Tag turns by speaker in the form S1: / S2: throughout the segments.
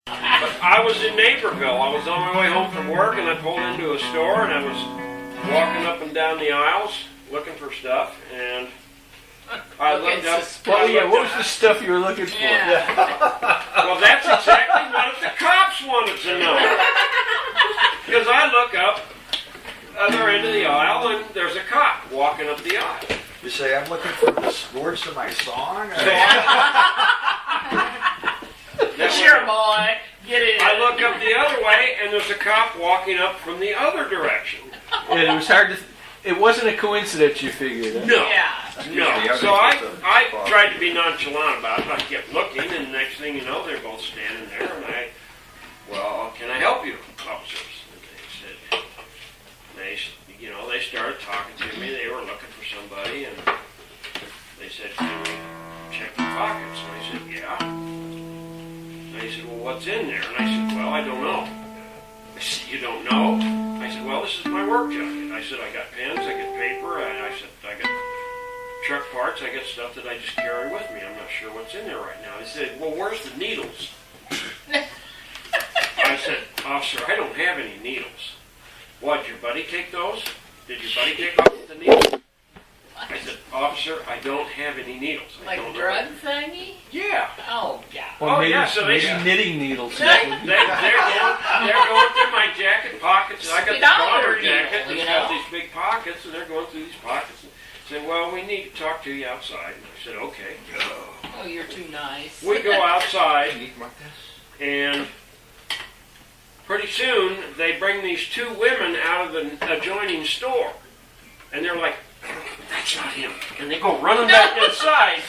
S1: But I was in Naperville. I was on my way home from work, and I pulled into a store, and I was walking up and down the aisles looking for stuff, and I looked up.
S2: Well, yeah, what was the stuff you were looking for?
S3: Yeah.
S1: Well, that's exactly what the cops wanted to know. Because I look up other end of the aisle, and there's a cop walking up the aisle.
S4: You say, I'm looking for the words to my song?
S3: Sure, boy. Get it.
S1: I look up the other way, and there's a cop walking up from the other direction.
S2: And it was hard to. It wasn't a coincidence, you figured. Huh?
S1: No.
S3: Yeah.
S1: No. So I tried to be nonchalant about it. I kept looking, and the next thing you know, they're both standing there, and well, can I help you, officers? And they started talking to me. They were looking for somebody, and they said, can we check your pockets? And I said, yeah. And they said, well, what's in there? And I said, well, I don't know. They said, you don't know? I said, well, this is my work jacket. I said, I got pens, I got paper, and I said, I got truck parts, I got stuff that I just carry with me. I'm not sure what's in there right now. They said, well, where's the needles? I said, officer, I don't have any needles. What, did your buddy take those? Did your buddy take off the needles? I said, officer, I don't have any needles.
S3: Like a drug thingy?
S1: Yeah.
S3: Oh, yeah.
S2: Or maybe,
S1: yeah, so
S2: maybe knitting needals.
S1: they're going through my jacket pockets. And I got this bomber jacket that's got these big pockets, and they're going through these pockets. And said, well, we need to talk to you outside. And I said, okay.
S3: Oh, you're too nice.
S1: We go outside, and pretty soon they bring these two women out of the adjoining store. And they're like, that's not him. And they go running back inside.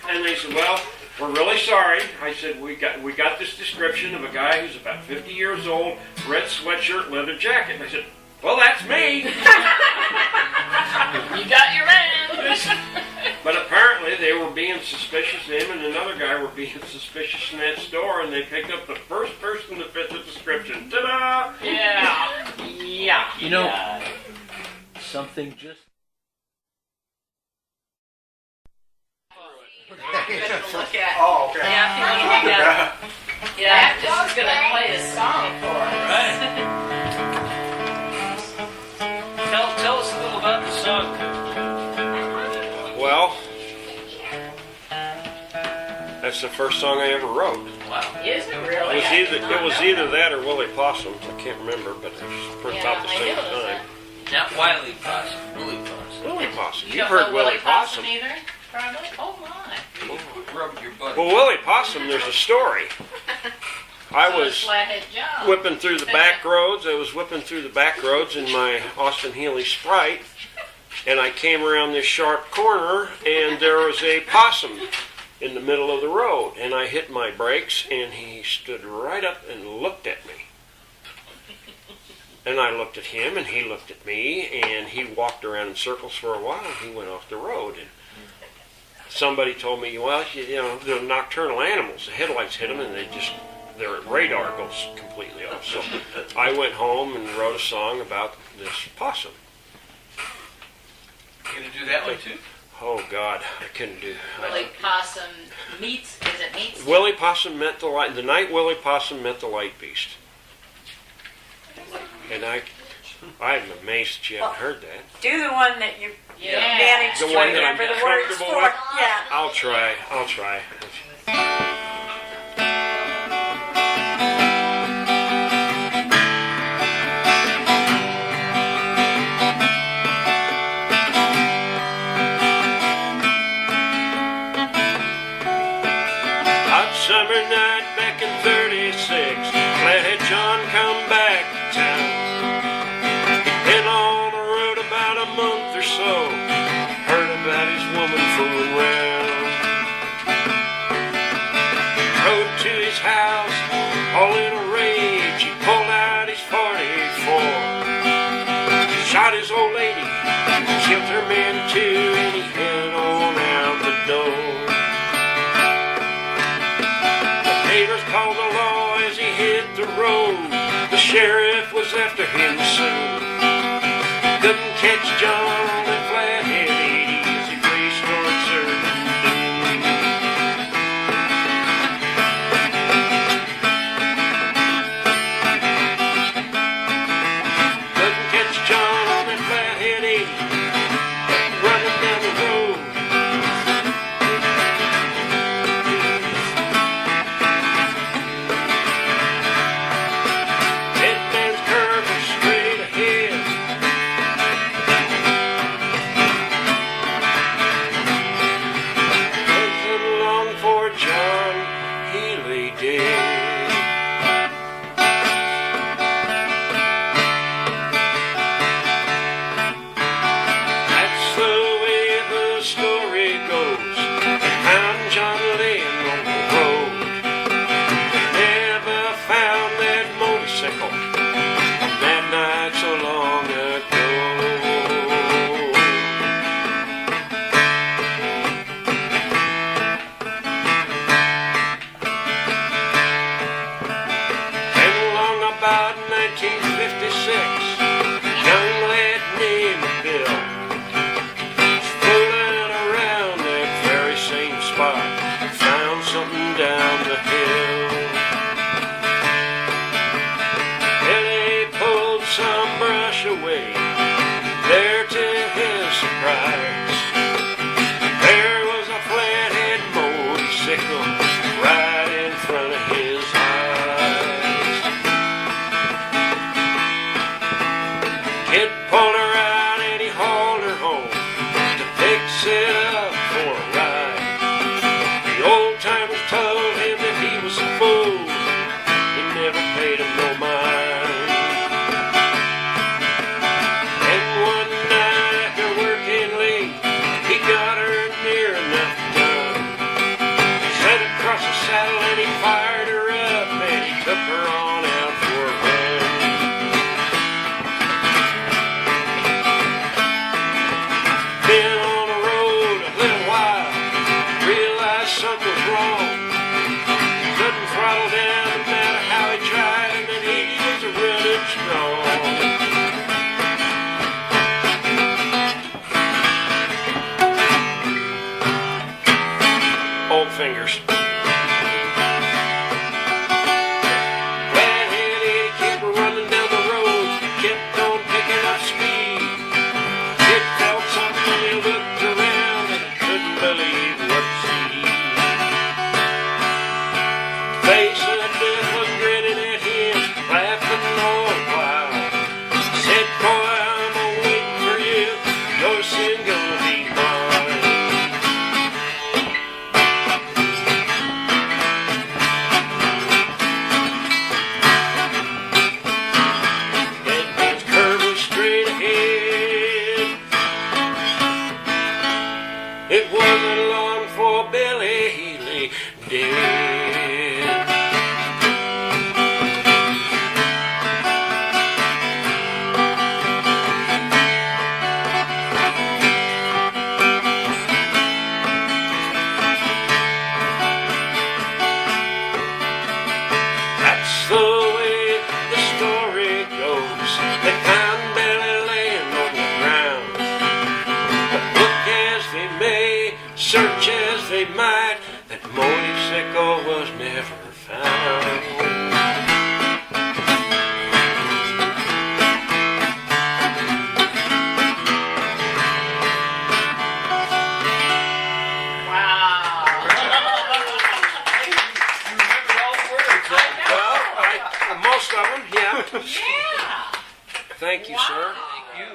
S1: And they said, well, we're really sorry. I said, we got this description of a guy who's about 50 years old, red sweatshirt, leather jacket. And I said, well, that's me.
S3: You got your man.
S1: But apparently they were being suspicious. Him and another guy were being suspicious in that store, and they picked up the first person that fit the description. Ta-da!
S3: Yeah. Yeah.
S2: You know, something just.
S3: Look at.
S4: Oh, okay.
S3: Yeah, if you want to do that. Yeah, this is going to play a song for us.
S1: Right. Tell us a little about the song. Well, that's the first song I ever wrote.
S3: Wow. Is it really?
S1: It was either that or Willie Possum. I can't remember, but it was about the same time.
S5: Not Wiley Possum, Willie Possum.
S1: Willie Possum.
S3: You
S1: You've
S3: don't
S1: heard
S3: know
S1: Willie Possum.
S3: either? Probably. Oh my.
S5: Rub your butt.
S1: Well, Willie Possum, there's a story. I was
S3: Flathead John.
S1: whipping through the back roads. I was whipping through the back roads in my Austin Healey Sprite, and I came around this sharp corner, and there was a possum in the middle of the road, and I hit my brakes, and he stood right up and looked at me. And I looked at him, and he looked at me, and he walked around in circles for a while, and he went off the road. And somebody told me, well, you know, they're nocturnal animals. The headlights hit them, and their radar goes completely off. So I went home and wrote a song about this possum.
S5: You gonna do that one too?
S1: Oh, God, I couldn't do
S3: Willie Possum meets. Is it meets?
S1: Willie Possum met the light. The night Willie Possum met the light beast. And I'm amazed that you haven't heard that.
S6: Do the one that you
S3: Yeah.
S6: managed
S1: The
S6: to
S1: one that I'm
S6: remember the words
S1: comfortable
S6: for.
S1: with?
S6: Yeah.
S1: I'll try. Hot summer night back in 36, Flathead John come back to town. He'd been on the road about a month or so, heard about his woman fooling round. Rode to his house, all in a rage, he pulled out his 44. Shot his old lady, killed her man too, and he headed on out the door. Neighbors called the law as he hit the road. The sheriff was after him soon. Couldn't catch John on that Flathead 80 as he raced toward certain doom. price. There was a flathead motorcycle right in front of his eyes. Kid pulled her out and he hauled her home to fix it up for a ride. The old timers told him that he was a fool. He never paid him no mind. And one night after working late, he got her near enough done. He sat across the saddle and he fired her up and he took her on out for a run. Been on the road a little while, realized something was wrong. Couldn't throttle down no matter how he tried, and then he was running strong. Old fingers. Flathead Eddie kept running down the road, kept on picking up speed. Kid felt something, he looked around and he couldn't believe what he seen. Face of death was grinning at him, laughing all the while. Said, boy, I'm waiting for you, your sin gonna be mine. Deadman's curve was straight ahead. It wasn't long for Billy, he lay dead. That's the way the story goes. They found Billy laying on the ground. But look as they may, search as they might, that motorcycle was never found.
S3: Wow.
S5: You remembered all the words, huh?
S1: Well, most of them, yeah.
S3: Yeah.
S1: Thank you, sir.
S5: Thank you.